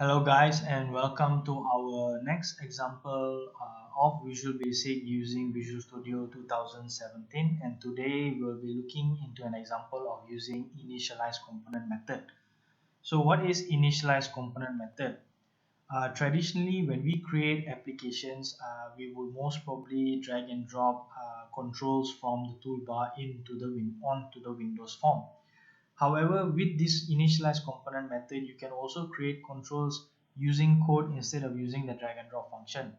Hello guys and welcome to our next example of Visual Basic using Visual Studio 2017, and today we'll be looking into an example of using initialize component method. So what is initialize component method? Traditionally when we create applications, we will most probably drag and drop controls from the toolbar onto the Windows form. However, with this initialize component method, you can also create controls using code instead of using the drag and drop function.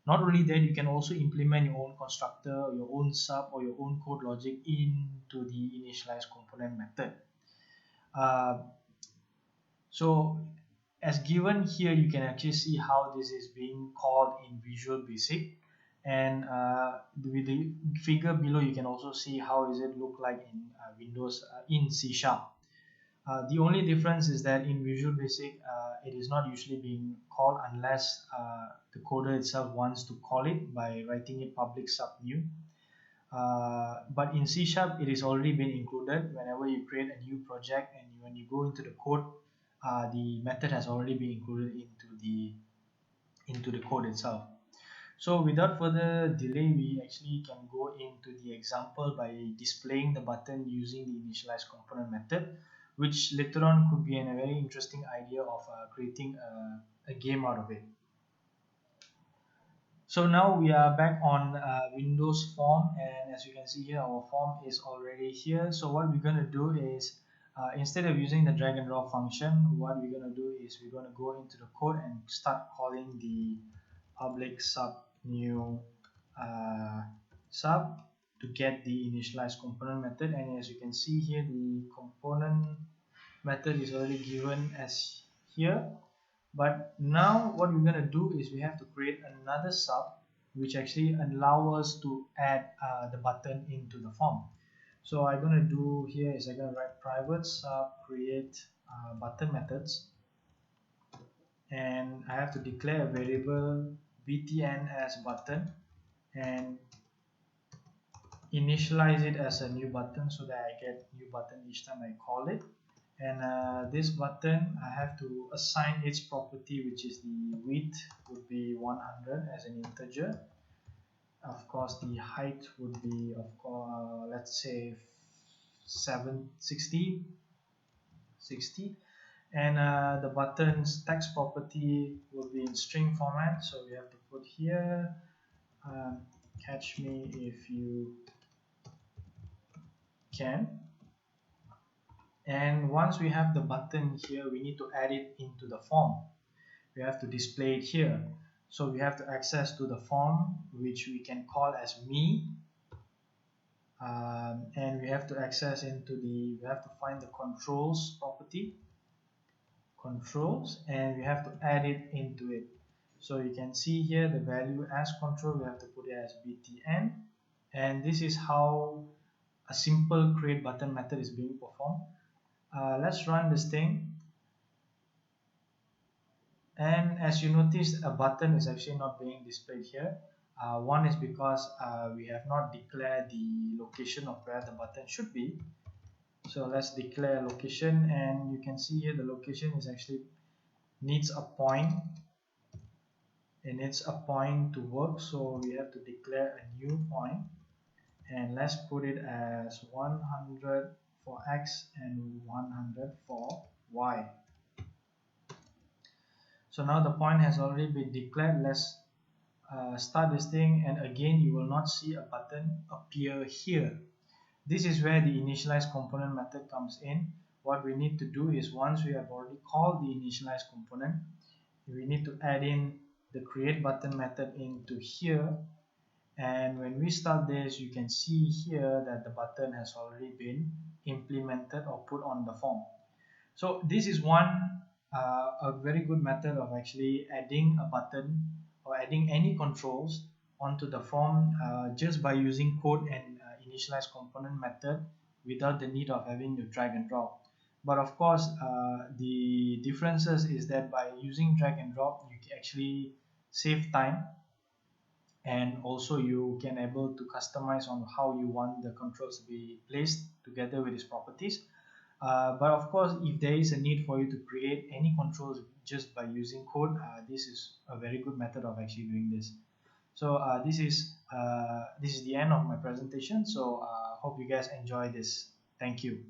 Not only that, you can also implement your own constructor, your own sub, or your own code logic into the initialize component method. Uh, so as given here, you can actually see how this is being called in Visual Basic, and with the figure below, you can also see how does it look like in Windows in C Sharp. The only difference is that in Visual Basic, it is not usually being called unless the coder itself wants to call it by writing it public sub new. But in C Sharp, it is already been included. Whenever you create a new project and when you go into the code, the method has already been included into the code itself. So without further delay, we actually can go into the example by displaying the button using the initialize component method, which later on could be a very interesting idea of creating a game out of it. So now we are back on Windows form, and as you can see here, our form is already here. So what we're going to do is instead of using the drag and drop function, what we're going to do is we're going to go into the code and start calling the public sub new sub to get the initialize component method. And as you can see here, the component method is already given as here. But now what we're going to do is we have to create another sub which actually allow us to add the button into the form. So I'm going to do here is I'm going to write private sub create button methods, and I have to declare a variable btn as button and initialize it as a new button so that I get new button each time I call it. And this button I have to assign its property, which is the width would be 100 as an integer. Of course the height would be, of course, let's say 760 60, and the button's text property will be in string format, so we have to put here catch me if you can. And once we have the button here, we need to add it into the form. We have to display it here. So we have to access to the form, which we can call as me. And we have to access into we have to find the controls property, controls, and we have to add it into it. So you can see here the value as control, we have to put it as btn. And this is how a simple create button method is being performed. Let's run this thing, and as you notice, a button is actually not being displayed here. One is because we have not declared the location of where the button should be. So let's declare location, and you can see here the location is actually needs a point. It needs a point to work, so we have to declare a new point, and let's put it as 100 for x and 100 for y. So now the point has already been declared. Let's start this thing, and again you will not see a button appear here. This is where the initialize component method comes in. What we need to do is, once we have already called the initialize component, we need to add in the create button method into here. And when we start this, you can see here that the button has already been implemented or put on the form. So this is a very good method of actually adding a button or adding any controls onto the form just by using code and initialize component method without the need of having to drag and drop. But of course, the differences is that by using drag and drop, you can actually save time, and also you can able to customize on how you want the controls to be placed together with its properties. But of course, if there is a need for you to create any controls just by using code, this is a very good method of actually doing this. So this is the end of my presentation. So hope you guys enjoy this. Thank you.